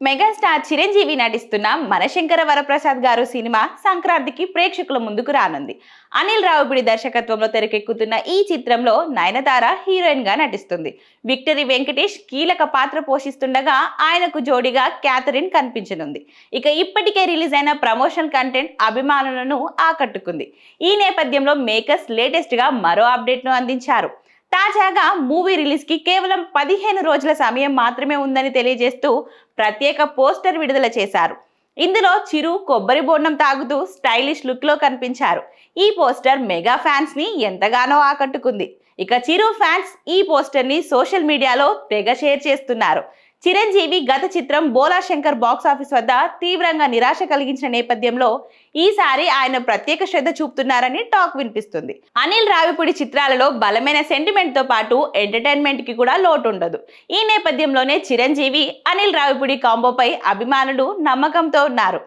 Megastar Chiranjeevi నటిస్తున్న మనశంకర వరప్రసాద్ గారు cinema సంక్రాంతికి ప్రేక్షకుల ముందుకు రానుంది. అనిల్ రావిపూడి దర్శకత్వంలో తెరకెక్కుతున్న ఈ చిత్రంలో నయనతార హీరోయిన్ గా నటిస్తుంది. విక్టరీ వెంకటేష్ కీలక పాత్ర పోషిస్తుండగా ఆయనకు జోడిగా క్యాథరిన్ కనిపించనుంది. ఇక ఇప్పటికే రిలీజ్ అయిన ప్రమోషనల్ కంటెంట్ అభిమానులను ఆకట్టుకుంది. ఈ నేపథ్యంలో మేకర్స్ లేటెస్ట్ గా మరో అప్డేట్ ను అందించారు. తాజాగా మూవీ రిలీజ్ కి కేవలం 15 రోజుల సమయం మాత్రమే ఉందని తెలియజేస్తూ ప్రత్యేక పోస్టర్ విడుదల చేశారు. ఇందులో చిరు కొబ్బరి బోండం తాగుతూ స్టైలిష్ లుక్ లో కనిపించారు. ఈ పోస్టర్ మెగా ఫ్యాన్స్ ని ఎంతగానో ఆకట్టుకుంది. ఇక చిరు ఫ్యాన్స్ ఈ పోస్టర్ ని సోషల్ మీడియాలో తెగ షేర్ చేస్తున్నారు. చిరంజీవి గత చిత్రం బోలా శంకర్ బాక్స్ ఆఫీస్ వద్ద తీవ్రంగా నిరాశ కలిగించిన నేపథ్యంలో ఈసారి ఆయన ప్రత్యేక శ్రద్ధ చూపుతున్నారని టాక్ వినిపిస్తుంది. అనిల్ రావిపూడి చిత్రాలలో బలమైన సెంటిమెంట్ తో పాటు ఎంటర్టైన్మెంట్ కి కూడా లోటు ఉండదు. ఈ నేపథ్యంలోనే చిరంజీవి అనిల్ రావిపూడి కాంబోపై అభిమానులు నమ్మకంతో ఉన్నారు.